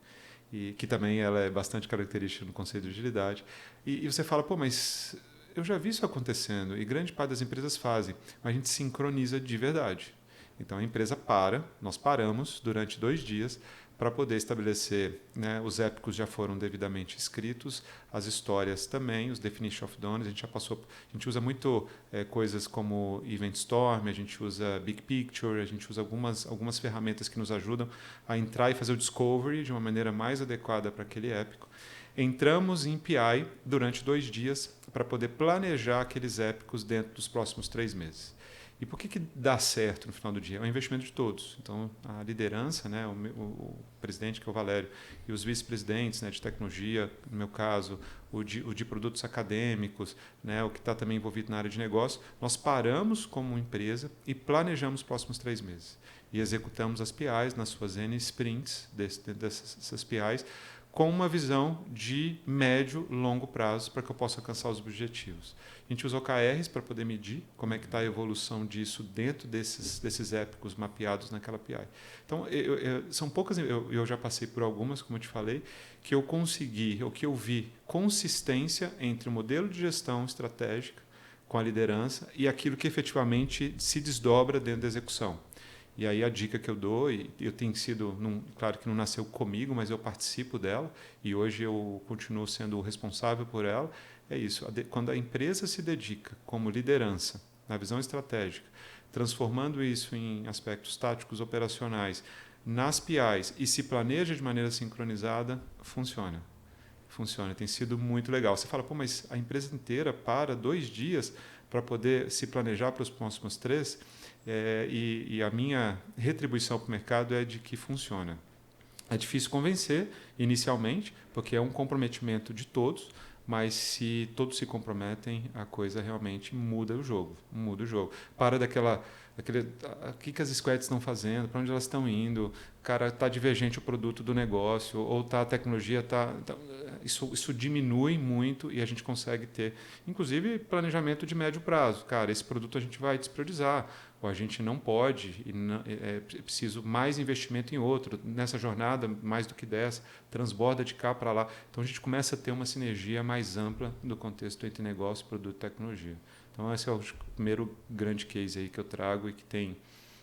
e que também ela é bastante característica no conceito de agilidade. E você fala, pô, mas eu já vi isso acontecendo, e grande parte das empresas fazem, mas a gente sincroniza de verdade. Então a empresa nós paramos durante 2 dias para poder estabelecer, né, os épicos já foram devidamente escritos, as histórias também, os definition of done, a gente usa muito coisas como Event Storm, a gente usa Big Picture, a gente usa algumas ferramentas que nos ajudam a entrar e fazer o discovery de uma maneira mais adequada para aquele épico. Entramos em PI durante 2 dias para poder planejar aqueles épicos dentro dos próximos 3 meses. E por que dá certo no final do dia? É um investimento de todos. Então, a liderança, né, o presidente, que é o Valério, e os vice-presidentes, né, de tecnologia, no meu caso, o de produtos acadêmicos, né, o que está também envolvido na área de negócio, nós paramos como empresa e planejamos os próximos 3 meses. E executamos as PIs nas suas N sprints dessas PIs, com uma visão de médio e longo prazo para que eu possa alcançar os objetivos. A gente usa OKRs para poder medir como é que está a evolução disso dentro desses épicos mapeados naquela PI. Então, são poucas, eu já passei por algumas, como eu te falei, que eu consegui, ou que eu vi consistência entre o modelo de gestão estratégica com a liderança e aquilo que efetivamente se desdobra dentro da execução. E aí a dica que eu dou, e eu tenho sido, claro que não nasceu comigo, mas eu participo dela, e hoje eu continuo sendo o responsável por ela, é isso. Quando a empresa se dedica como liderança, na visão estratégica, transformando isso em aspectos táticos operacionais, nas PIs, e se planeja de maneira sincronizada, funciona. Funciona, tem sido muito legal. Você fala, pô, mas a empresa inteira para 2 dias para poder se planejar para os próximos 3, e a minha retribuição para o mercado é de que funciona. É difícil convencer inicialmente, porque é um comprometimento de todos, mas se todos se comprometem, a coisa realmente muda o jogo. Muda o jogo. Para o que as squads estão fazendo, para onde elas estão indo, cara, está divergente o produto do negócio, ou a tecnologia isso diminui muito e a gente consegue ter, inclusive, planejamento de médio prazo. Cara, esse produto a gente vai despriorizar, ou a gente não pode, é preciso mais investimento em outro. Nessa jornada, mais do que dessa, transborda de cá para lá. Então, a gente começa a ter uma sinergia mais ampla do contexto entre negócio, produto e tecnologia. Então, esse é o primeiro grande case aí que eu trago e que tem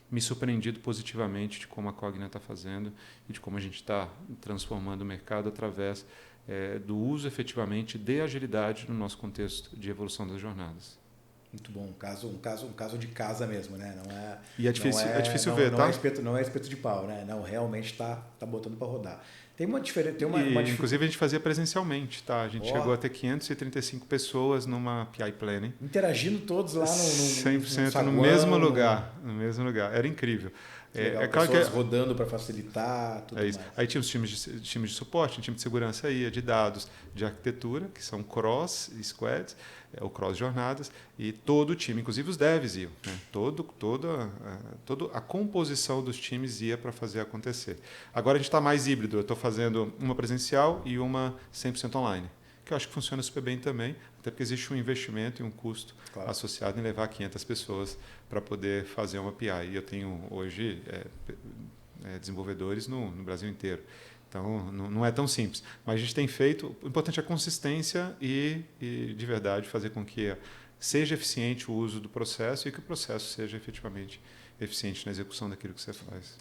me surpreendido positivamente de como a Cogna está fazendo e de como a gente está transformando o mercado através do uso efetivamente de agilidade no nosso contexto de evolução das jornadas. Muito bom, um caso de casa mesmo, né? Não é, e é difícil ver, tá? Não é espeto de pau, né? Não, realmente está botando para rodar. Tem uma diferença. Inclusive, a gente fazia presencialmente, tá? A gente chegou a ter 535 pessoas numa PI Planning. Interagindo todos lá no 100% saguão, no mesmo lugar. No mesmo lugar. Era incrível. Legal, claro pessoas rodando para facilitar, tudo mais. Aí tinha os times de suporte, time de segurança aí, de dados, de arquitetura, que são cross squads, ou cross jornadas, e todo o time, inclusive os devs iam. Né? Toda a composição dos times ia para fazer acontecer. Agora a gente está mais híbrido, eu estou fazendo uma presencial e uma 100% online, que eu acho que funciona super bem também, até porque existe um investimento e um custo associado em levar 500 pessoas para poder fazer uma PI. E eu tenho hoje desenvolvedores no Brasil inteiro. Então, não é tão simples. Mas a gente tem feito... O importante é a consistência e, de verdade, fazer com que seja eficiente o uso do processo e que o processo seja efetivamente eficiente na execução daquilo que você faz.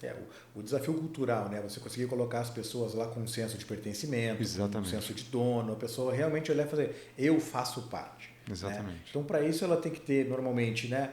O desafio cultural, né? Você conseguir colocar as pessoas lá com um senso de pertencimento, exatamente, com um senso de dono, a pessoa realmente olhar e fazer, eu faço parte. Exatamente. Né? Então, para isso, ela tem que ter, normalmente, né,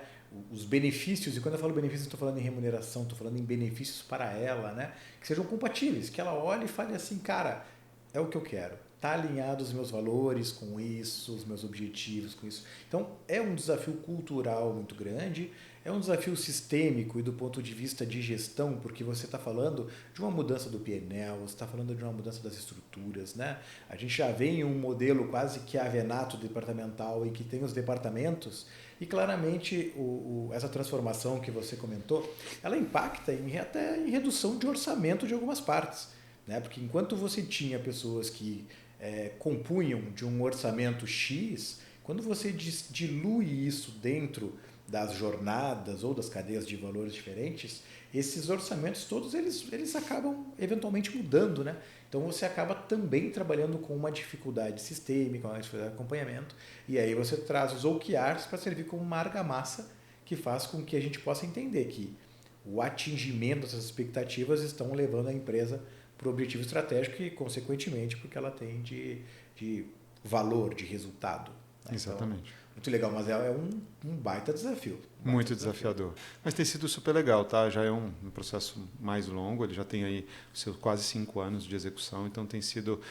os benefícios, e quando eu falo benefícios, estou falando em remuneração, estou falando em benefícios para ela, né, que sejam compatíveis, que ela olhe e fale assim, cara, é o que eu quero. Está alinhado os meus valores com isso, os meus objetivos com isso. Então, é um desafio cultural muito grande, é um desafio sistêmico e do ponto de vista de gestão, porque você está falando de uma mudança do PNL, você está falando de uma mudança das estruturas. Né? A gente já vem em um modelo quase que avenato departamental em que tem os departamentos e claramente essa transformação que você comentou, ela impacta até em redução de orçamento de algumas partes. Né? Porque enquanto você tinha pessoas que compunham de um orçamento X, quando você dilui isso dentro das jornadas ou das cadeias de valores diferentes, esses orçamentos todos eles acabam eventualmente mudando, né? Então você acaba também trabalhando com uma dificuldade sistêmica, uma dificuldade de acompanhamento, e aí você traz os OKRs para servir como uma argamassa que faz com que a gente possa entender que o atingimento dessas expectativas estão levando a empresa para o objetivo estratégico e, consequentemente, porque ela tem de valor, de resultado. Né? Exatamente. Então, muito legal, mas é um baita desafio. Muito desafiador. Mas tem sido super legal, tá? Já é um processo mais longo, ele já tem aí seus quase 5 anos de execução, então tem sido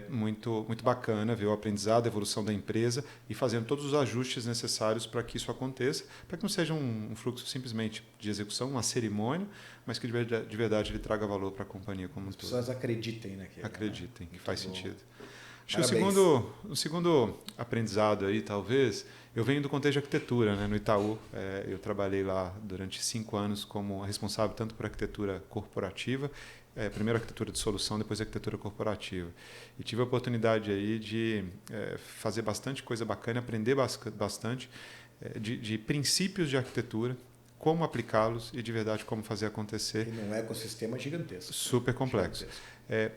muito bacana ver o aprendizado, a evolução da empresa e fazendo todos os ajustes necessários para que isso aconteça, para que não seja um fluxo simplesmente de execução, uma cerimônia, mas que de verdade ele traga valor para a companhia como um todo. As pessoas acreditem naquilo. Acreditem, que faz sentido. Acho Parabéns. que o segundo aprendizado aí, talvez, eu venho do contexto de arquitetura, né? No Itaú. Eu trabalhei lá durante 5 anos como responsável tanto por arquitetura corporativa, primeiro arquitetura de solução, depois arquitetura corporativa. E tive a oportunidade aí de fazer bastante coisa bacana, aprender bastante de princípios de arquitetura, como aplicá-los e, de verdade, como fazer acontecer. E num ecossistema gigantesco. Super complexo.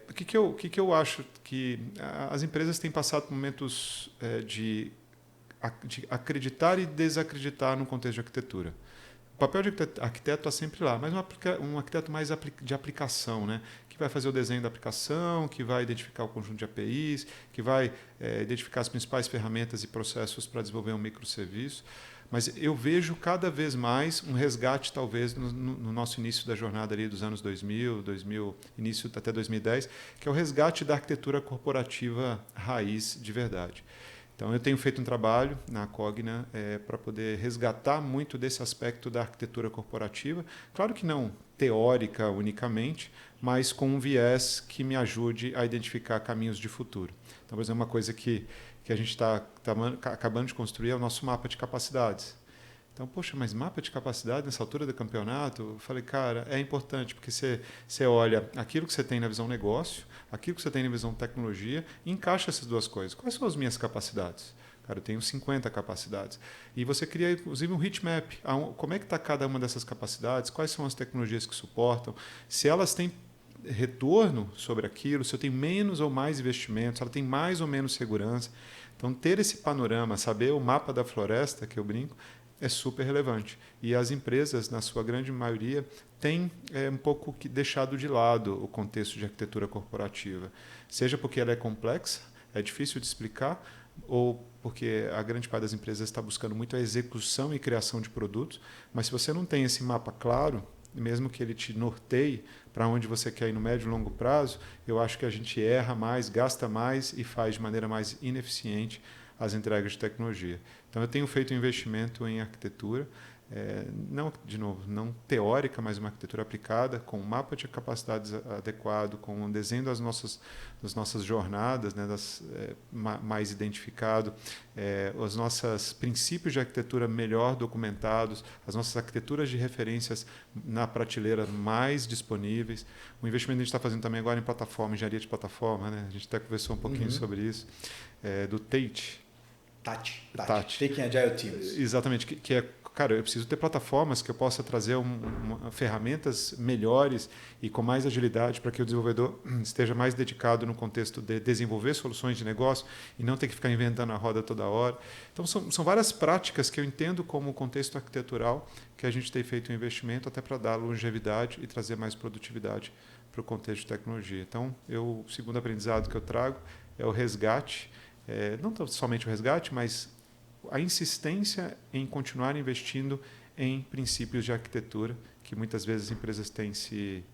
O que eu acho que as empresas têm passado por momentos de acreditar e desacreditar no contexto de arquitetura. O papel de arquiteto está sempre lá, mas um arquiteto mais de aplicação, né? Que vai fazer o desenho da aplicação, que vai identificar o conjunto de APIs, que vai identificar as principais ferramentas e processos para desenvolver um microserviço. Mas eu vejo cada vez mais um resgate, talvez, no nosso início da jornada ali dos anos 2000, início até 2010, que é o resgate da arquitetura corporativa raiz de verdade. Então, eu tenho feito um trabalho na Cogna para poder resgatar muito desse aspecto da arquitetura corporativa. Claro que não teórica unicamente, mas com um viés que me ajude a identificar caminhos de futuro. Então, por exemplo, uma coisa que a gente está acabando de construir é o nosso mapa de capacidades. Então, poxa, mas mapa de capacidade nessa altura do campeonato? Eu falei, cara, é importante, porque você olha aquilo que você tem na visão negócio, aquilo que você tem na visão tecnologia, e encaixa essas duas coisas. Quais são as minhas capacidades? Cara, eu tenho 50 capacidades. E você cria, inclusive, um heatmap. Como é que está cada uma dessas capacidades? Quais são as tecnologias que suportam? Se elas têm retorno sobre aquilo, se eu tenho menos ou mais investimentos, se ela tem mais ou menos segurança. Então, ter esse panorama, saber o mapa da floresta, que eu brinco, é super relevante. E as empresas, na sua grande maioria, têm um pouco deixado de lado o contexto de arquitetura corporativa. Seja porque ela é complexa, é difícil de explicar, ou porque a grande parte das empresas está buscando muito a execução e criação de produtos, mas se você não tem esse mapa claro, mesmo que ele te norteie para onde você quer ir no médio e longo prazo, eu acho que a gente erra mais, gasta mais e faz de maneira mais ineficiente as entregas de tecnologia. Então, eu tenho feito um investimento em arquitetura, não, de novo, não teórica, mas uma arquitetura aplicada, com um mapa de capacidades adequado, com um desenho das nossas jornadas, né, mais identificado, os nossos princípios de arquitetura melhor documentados, as nossas arquiteturas de referências na prateleira mais disponíveis. O investimento que a gente está fazendo também agora em plataforma, engenharia de plataforma, né? A gente até conversou um pouquinho sobre isso, do Tate. Taking Agile Teams. Exatamente, que é, cara, eu preciso ter plataformas que eu possa trazer ferramentas melhores e com mais agilidade para que o desenvolvedor esteja mais dedicado no contexto de desenvolver soluções de negócio e não ter que ficar inventando a roda toda hora. Então, são várias práticas que eu entendo como contexto arquitetural que a gente tem feito um investimento até para dar longevidade e trazer mais produtividade para o contexto de tecnologia. Então, o segundo aprendizado que eu trago é o resgate, não somente o resgate, mas a insistência em continuar investindo em princípios de arquitetura, que muitas vezes as empresas têm se,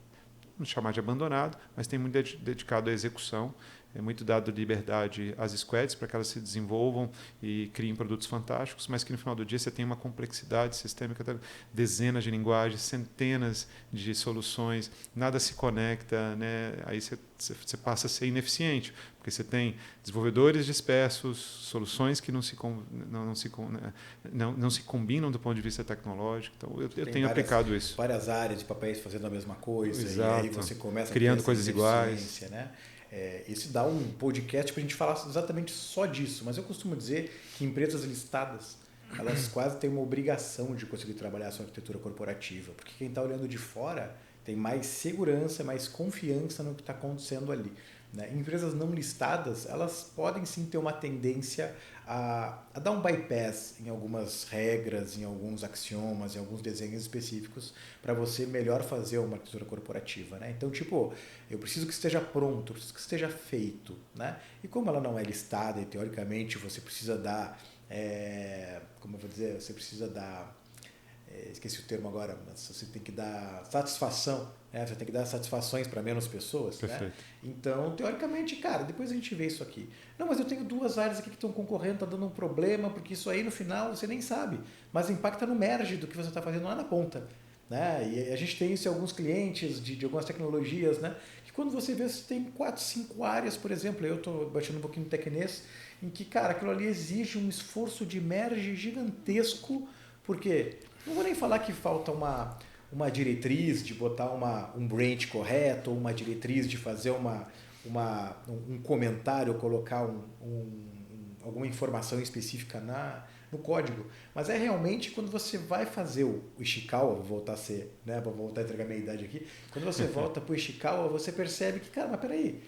não chamar de abandonado, mas têm muito dedicado à execução, é muito dado liberdade às squads para que elas se desenvolvam e criem produtos fantásticos, mas que no final do dia você tem uma complexidade sistêmica, dezenas de linguagens, centenas de soluções, nada se conecta, né? Aí você passa a ser ineficiente, porque você tem desenvolvedores dispersos, soluções que não se combinam do ponto de vista tecnológico. Então, eu tenho aplicado isso. Várias áreas de papéis fazendo a mesma coisa. Exato. E aí você começa criando coisas iguais. Né? Isso dá um podcast para a gente falar exatamente só disso, mas eu costumo dizer que empresas listadas, elas quase têm uma obrigação de conseguir trabalhar a sua arquitetura corporativa, porque quem está olhando de fora tem mais segurança, mais confiança no que está acontecendo ali. Né? Empresas não listadas, elas podem sim ter uma tendência a dar um bypass em algumas regras, em alguns axiomas, em alguns desenhos específicos para você melhor fazer uma arquitetura corporativa. Né? Então, eu preciso que esteja pronto, eu preciso que esteja feito. Né? E como ela não é listada e teoricamente você precisa dar, você precisa dar, esqueci o termo agora, mas você tem que dar satisfação, né? Você tem que dar satisfações para menos pessoas. Né? Então, teoricamente, cara, depois a gente vê isso aqui. Não, mas eu tenho duas áreas aqui que estão concorrendo, está dando um problema, porque isso aí no final você nem sabe, mas impacta no merge do que você está fazendo lá na ponta. Né? E a gente tem isso em alguns clientes de algumas tecnologias, né? Que quando você vê, você tem 4, 5 áreas, por exemplo, eu estou batendo um pouquinho no tecnês, em que, cara, aquilo ali exige um esforço de merge gigantesco, porque não vou nem falar que falta uma diretriz de botar um branch correto, ou uma diretriz de fazer um comentário, colocar alguma informação específica no código. Mas é realmente quando você vai fazer o Ishikawa, vou voltar a entregar minha idade aqui, quando você volta para o Ishikawa, você percebe que, cara, mas peraí,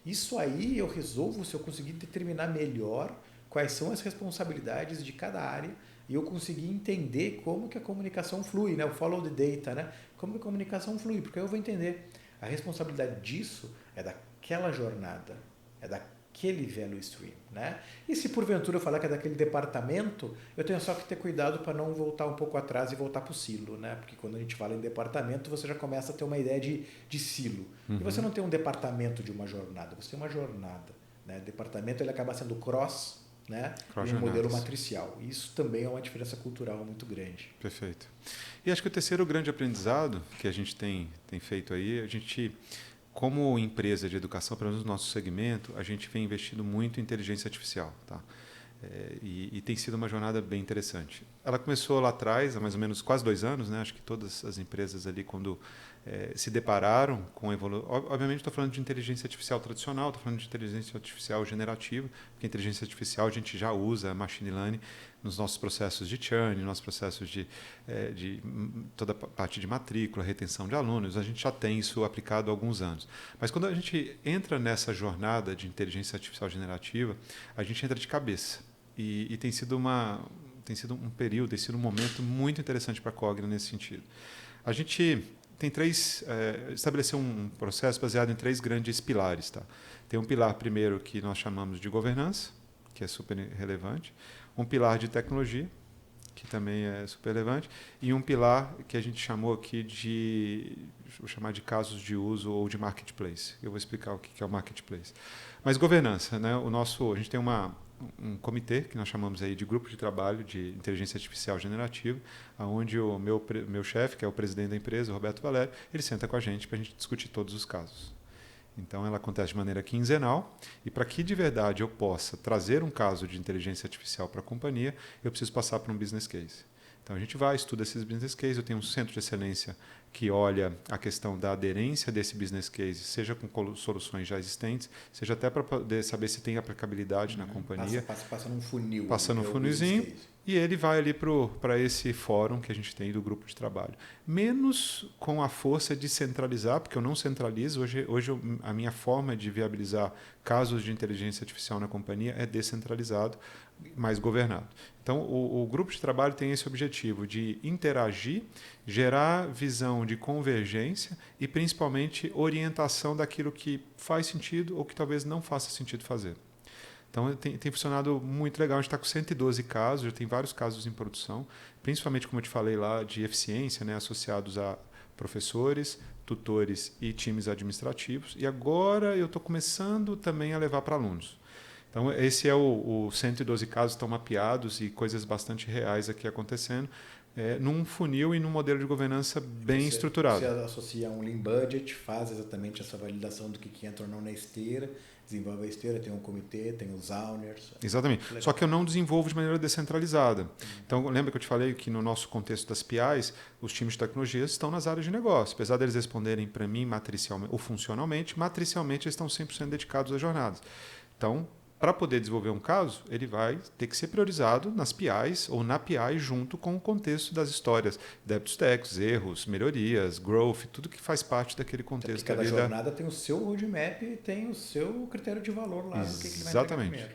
isso aí eu resolvo se eu conseguir determinar melhor quais são as responsabilidades de cada área e eu conseguir entender como que a comunicação flui, né? O follow the data, né? Como que a comunicação flui, porque eu vou entender. A responsabilidade disso é daquela jornada, é daquele value stream, né? E se porventura eu falar que é daquele departamento, eu tenho só que ter cuidado para não voltar um pouco atrás e voltar para o silo, né? Porque quando a gente fala em departamento, você já começa a ter uma ideia de silo. E você não tem um departamento de uma jornada, você tem uma jornada, né? O departamento ele acaba sendo cross, né? Cross E um modelo jornadas. matricial. Isso também é uma diferença cultural muito grande. Perfeito. E acho que o terceiro grande aprendizado que a gente tem feito aí, a gente, como empresa de educação, pelo menos no nosso segmento, a gente vem investindo muito em inteligência artificial, tá? E tem sido uma jornada bem interessante. Ela começou lá atrás, há mais ou menos quase 2 anos, né? Acho que todas as empresas ali, quando se depararam com a evolução... Obviamente, estou falando de inteligência artificial tradicional, estou falando de inteligência artificial generativa, porque a inteligência artificial a gente já usa machine learning nos nossos processos de churn, nos nossos processos de toda a parte de matrícula, retenção de alunos, a gente já tem isso aplicado há alguns anos. Mas quando a gente entra nessa jornada de inteligência artificial generativa, a gente entra de cabeça. E tem sido um período, tem sido um momento muito interessante para a Cogna nesse sentido. A gente tem estabeleceu um processo baseado em 3 grandes pilares. Tá? Tem um pilar primeiro que nós chamamos de governança, que é super relevante, um pilar de tecnologia, que também é super relevante, e um pilar que a gente chamou aqui vou chamar de casos de uso ou de marketplace. Eu vou explicar o que é o marketplace. Mas governança, né? A gente tem um comitê que nós chamamos aí de grupo de trabalho de inteligência artificial generativa, onde o meu chefe, que é o presidente da empresa, o Roberto Valério, ele senta com a gente para a gente discutir todos os casos. Então, ela acontece de maneira quinzenal e para que de verdade eu possa trazer um caso de inteligência artificial para a companhia, eu preciso passar por um business case. Então, a gente vai, estuda esses business cases, eu tenho um centro de excelência que olha a questão da aderência desse business case, seja com soluções já existentes, seja até para poder saber se tem aplicabilidade na companhia. Passa num funil. Passa num funilzinho e ele vai ali para esse fórum que a gente tem do grupo de trabalho. Menos com a força de centralizar, porque eu não centralizo. Hoje a minha forma de viabilizar casos de inteligência artificial na companhia é descentralizado, mais governado. Então, o grupo de trabalho tem esse objetivo de interagir, gerar visão de convergência e, principalmente, orientação daquilo que faz sentido ou que talvez não faça sentido fazer. Então, tem funcionado muito legal. A gente está com 112 casos, já tem vários casos em produção, principalmente, como eu te falei lá, de eficiência, né, associados a professores, tutores e times administrativos. E agora eu estou começando também a levar para alunos. Então, esse é o 112 casos estão mapeados e coisas bastante reais aqui acontecendo, num funil e num modelo de governança bem estruturado. Você associa um Lean Budget, faz exatamente essa validação do que entra ou não na esteira, desenvolve a esteira, tem um comitê, tem os owners. Exatamente. Só que eu não desenvolvo de maneira descentralizada. Então, lembra que eu te falei que no nosso contexto das PIs, os times de tecnologia estão nas áreas de negócio. Apesar deles responderem para mim matricialmente ou funcionalmente, matricialmente eles estão 100% dedicados às jornadas. Então, para poder desenvolver um caso, ele vai ter que ser priorizado nas PIs ou na PI junto com o contexto das histórias, débitos técnicos, erros, melhorias, growth, tudo que faz parte daquele contexto. Cada jornada tem o seu roadmap e tem o seu critério de valor lá. Exatamente.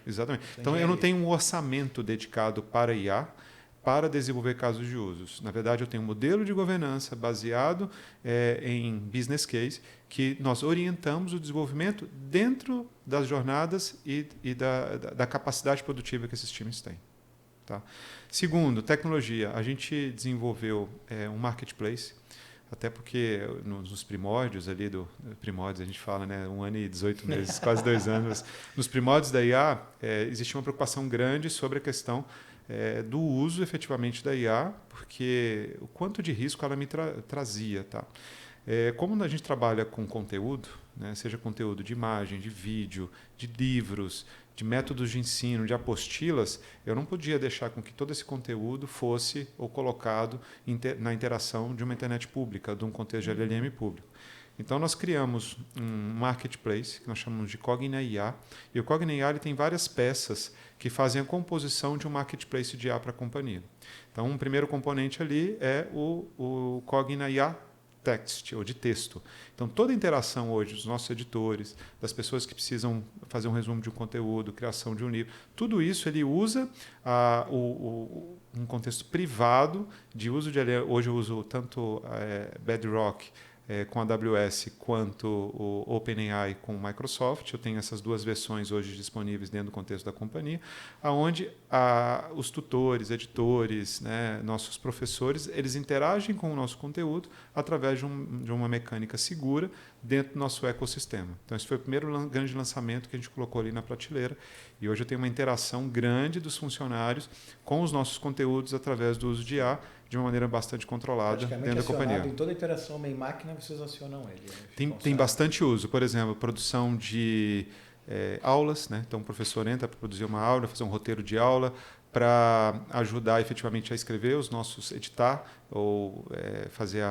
Então, eu não tenho um orçamento dedicado para IA, para desenvolver casos de usos. Na verdade, eu tenho um modelo de governança baseado em business case que nós orientamos o desenvolvimento dentro das jornadas e da capacidade produtiva que esses times têm. Tá? Segundo, tecnologia. A gente desenvolveu um marketplace, até porque nos primórdios ali primórdios a gente fala, né, 1 ano e 18 meses, quase 2 anos. Nos primórdios da IA, existia uma preocupação grande sobre a questão do uso efetivamente da IA, porque o quanto de risco ela me trazia. Tá? Como a gente trabalha com conteúdo, né, seja conteúdo de imagem, de vídeo, de livros, de métodos de ensino, de apostilas, eu não podia deixar com que todo esse conteúdo fosse ou colocado na interação de uma internet pública, de um contexto de LLM público. Então, nós criamos um marketplace que nós chamamos de Cogna IA. E o Cogna IA ele tem várias peças que fazem a composição de um marketplace de IA para a companhia. Então, um primeiro componente ali é o Cogna IA Text, ou de texto. Então, toda a interação hoje dos nossos editores, das pessoas que precisam fazer um resumo de um conteúdo, criação de um livro, tudo isso ele usa um contexto privado de uso de... Hoje eu uso tanto Bedrock, com a AWS quanto o OpenAI com o Microsoft. Eu tenho essas duas versões hoje disponíveis dentro do contexto da companhia, onde os tutores, editores, né, nossos professores, eles interagem com o nosso conteúdo através de uma mecânica segura dentro do nosso ecossistema. Então, esse foi o primeiro grande lançamento que a gente colocou ali na prateleira. E hoje eu tenho uma interação grande dos funcionários com os nossos conteúdos através do uso de IA, de uma maneira bastante controlada dentro da companhia. Em toda interação homem-máquina, vocês acionam ele. Tem bastante uso. Por exemplo, produção de aulas, né? Então, o professor entra para produzir uma aula, fazer um roteiro de aula, para ajudar efetivamente a escrever editar ou fazer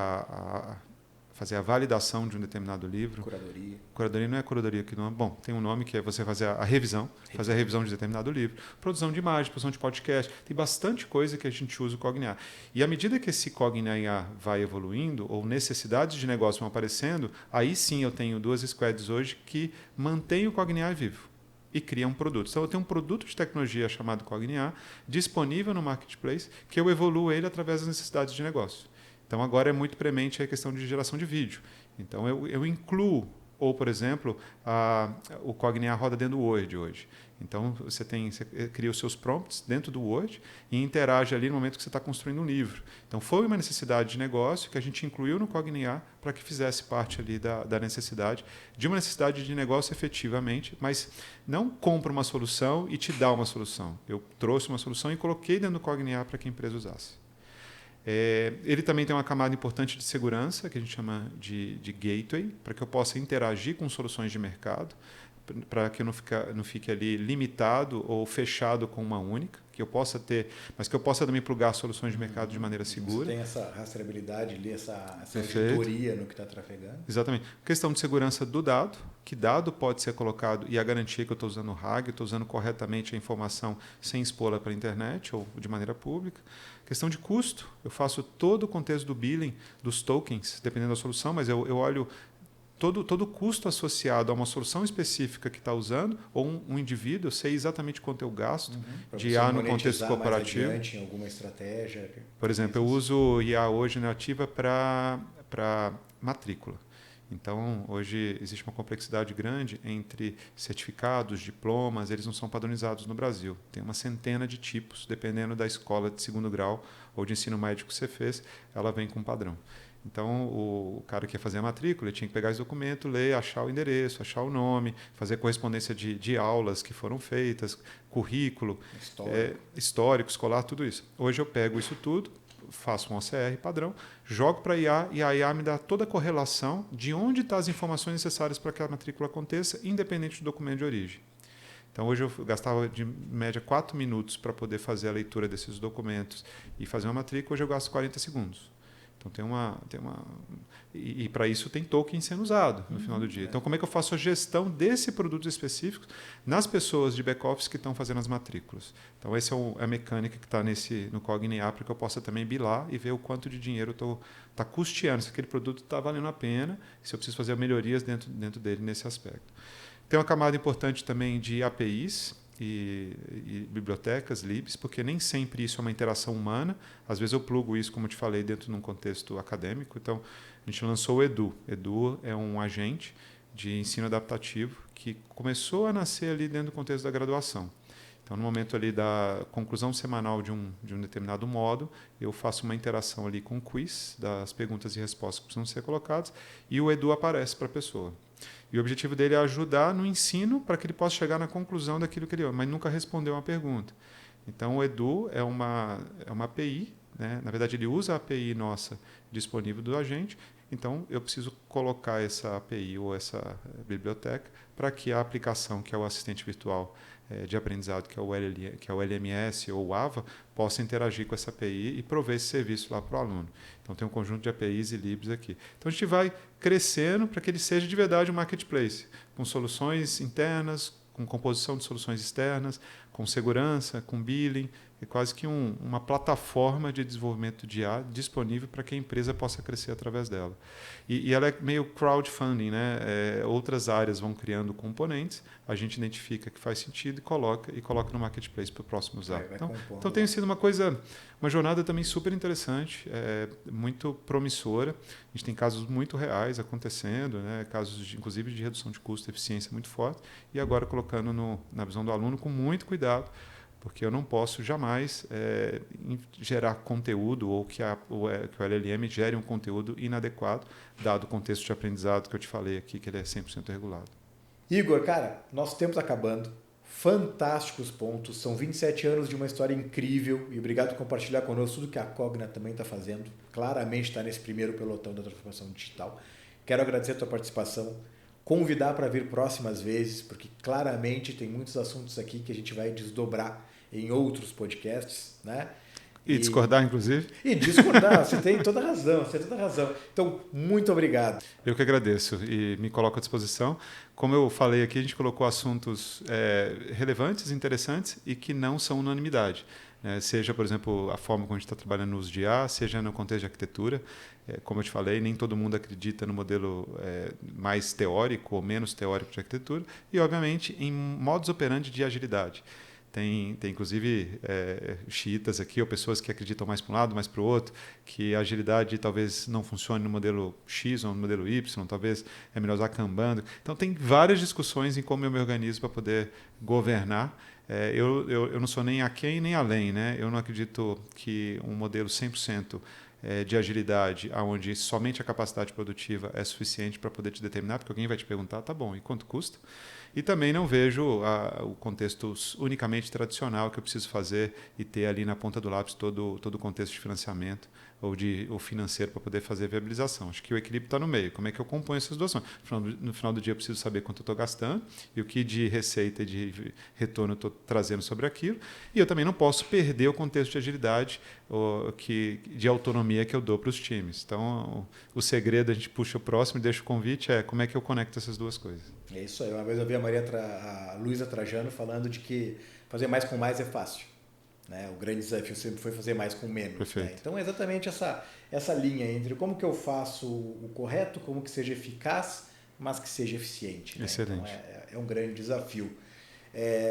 a validação de um determinado livro. Curadoria. Curadoria não é curadoria que não é. Bom, tem um nome que é você fazer a revisão, fazer a revisão de determinado livro. Produção de imagem, produção de podcast. Tem bastante coisa que a gente usa o Cognia. E à medida que esse Cognia vai evoluindo, ou necessidades de negócio vão aparecendo, aí sim eu tenho 2 squads hoje que mantêm o Cognia vivo e criam um produto. Então eu tenho um produto de tecnologia chamado Cognia disponível no marketplace que eu evoluo ele através das necessidades de negócio. Então, agora é muito premente a questão de geração de vídeo. Então, eu incluo, ou, por exemplo, o Cognia roda dentro do Word hoje. Então, você cria os seus prompts dentro do Word e interage ali no momento que você está construindo um livro. Então, foi uma necessidade de negócio que a gente incluiu no Cognia para que fizesse parte ali da necessidade, de uma necessidade de negócio efetivamente, mas não compra uma solução e te dá uma solução. Eu trouxe uma solução e coloquei dentro do Cognia para que a empresa usasse. Ele também tem uma camada importante de segurança, que a gente chama de gateway, para que eu possa interagir com soluções de mercado, para que eu não fique ali limitado ou fechado com uma única, que eu possa ter, mas que eu possa também plugar soluções de mercado de maneira segura. Você tem essa rastreabilidade ali, essa auditoria no que está trafegando. Exatamente. Questão de segurança do dado, que dado pode ser colocado e a garantia que eu estou usando o RAG, estou usando corretamente a informação sem expô-la para a internet ou de maneira pública. Questão de custo, eu faço todo o contexto do billing, dos tokens, dependendo da solução, mas eu olho todo o custo associado a uma solução específica que está usando, ou um indivíduo, eu sei exatamente quanto eu gasto de IA no contexto corporativo. Mais adiante, em alguma estratégia. Por exemplo, eu uso IA hoje nativa para matrícula. Então, hoje existe uma complexidade grande entre certificados, diplomas, eles não são padronizados no Brasil. Tem uma centena de tipos, dependendo da escola de segundo grau ou de ensino médio que você fez, ela vem com um padrão. Então, o cara que ia fazer a matrícula, ele tinha que pegar esse documento, ler, achar o endereço, achar o nome, fazer correspondência de aulas que foram feitas, currículo, histórico, escolar, tudo isso. Hoje eu pego isso tudo, faço um OCR padrão, jogo para a IA e a IA me dá toda a correlação de onde estão as informações necessárias para que a matrícula aconteça, independente do documento de origem. Então, hoje eu gastava, de média, 4 minutos para poder fazer a leitura desses documentos e fazer uma matrícula, hoje eu gasto 40 segundos. Então, e para isso tem token sendo usado no final do dia. Então, como é que eu faço a gestão desse produto específico nas pessoas de back-office que estão fazendo as matrículas? Então, essa é a mecânica que está no Cognia, para que eu possa também bilar e ver o quanto de dinheiro está custeando, se aquele produto está valendo a pena, se eu preciso fazer melhorias dentro dele nesse aspecto. Tem uma camada importante também de APIs, e bibliotecas, libs, porque nem sempre isso é uma interação humana. Às vezes eu plugo isso, como eu te falei, dentro de um contexto acadêmico. Então, a gente lançou o Edu. Edu é um agente de ensino adaptativo que começou a nascer ali dentro do contexto da graduação. Então, no momento ali da conclusão semanal de um determinado módulo, eu faço uma interação ali com o quiz, das perguntas e respostas que precisam ser colocadas, e o Edu aparece para a pessoa. E o objetivo dele é ajudar no ensino para que ele possa chegar na conclusão daquilo que ele mas nunca respondeu uma pergunta. Então, o Edu é uma API, né? Na verdade, ele usa a API nossa disponível do agente, então eu preciso colocar essa API ou essa biblioteca para que a aplicação, que é o assistente virtual de aprendizado, que é o LMS ou o AVA, possa interagir com essa API e prover esse serviço lá para o aluno. Então, tem um conjunto de APIs e libs aqui. Então, a gente vai crescendo para que ele seja de verdade um marketplace, com soluções internas, com composição de soluções externas, com segurança, com billing, é quase que uma plataforma de desenvolvimento de IA disponível para que a empresa possa crescer através dela. E ela é meio crowdfunding, né? Outras áreas vão criando componentes, a gente identifica que faz sentido e coloca no marketplace para o próximo usar. Então tem sido uma jornada também super interessante, muito promissora. A gente tem casos muito reais acontecendo, né? Casos inclusive de redução de custo, eficiência muito forte, e agora colocando na visão do aluno com muito cuidado, porque eu não posso jamais gerar conteúdo ou que o LLM gere um conteúdo inadequado, dado o contexto de aprendizado que eu te falei aqui, que ele é 100% regulado. Igor, cara, nosso tempo está acabando. Fantásticos pontos. São 27 anos de uma história incrível e obrigado por compartilhar conosco tudo que a Cogna também está fazendo. Claramente está nesse primeiro pelotão da transformação digital. Quero agradecer a tua participação, convidar para vir próximas vezes, porque claramente tem muitos assuntos aqui que a gente vai desdobrar em outros podcasts, né? E discordar, inclusive. E discordar, você tem toda a razão, você tem toda a razão. Então, muito obrigado. Eu que agradeço e me coloco à disposição. Como eu falei aqui, a gente colocou assuntos relevantes, interessantes e que não são unanimidade. Seja, por exemplo, a forma como a gente está trabalhando no uso de IA, seja no contexto de arquitetura. Como eu te falei, nem todo mundo acredita no modelo mais teórico ou menos teórico de arquitetura e, obviamente, em modus operandi de agilidade. Tem inclusive xiitas aqui, ou pessoas que acreditam mais para um lado, mais para o outro, que a agilidade talvez não funcione no modelo X ou no modelo Y, talvez é melhor usar Kanban. Então, tem várias discussões em como eu me organizo para poder governar. Eu não sou nem aquém nem além, né? Eu não acredito que um modelo 100% de agilidade, onde somente a capacidade produtiva é suficiente para poder te determinar, porque alguém vai te perguntar, tá bom, e quanto custa? E também não vejo o contexto unicamente tradicional que eu preciso fazer e ter ali na ponta do lápis todo o contexto de financiamento ou financeiro para poder fazer a viabilização. Acho que o equilíbrio está no meio. Como é que eu componho essas duas ações? No final do dia eu preciso saber quanto eu estou gastando e o que de receita e de retorno eu estou trazendo sobre aquilo. E eu também não posso perder o contexto de agilidade de autonomia que eu dou para os times. Então, o segredo, a gente puxa o próximo e deixa o convite, como é que eu conecto essas duas coisas. É isso aí. Uma vez eu vi a Luísa Trajano falando de que fazer mais com mais é fácil. Né? O grande desafio sempre foi fazer mais com menos. Né? Então é exatamente essa linha entre como que eu faço o correto, como que seja eficaz, mas que seja eficiente. Né? Excelente. Então é um grande desafio.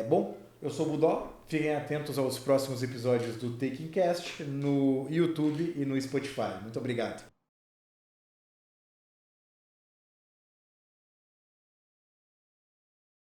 Bom, eu sou o Budó. Fiquem atentos aos próximos episódios do Taking Cast no YouTube e no Spotify. Muito obrigado.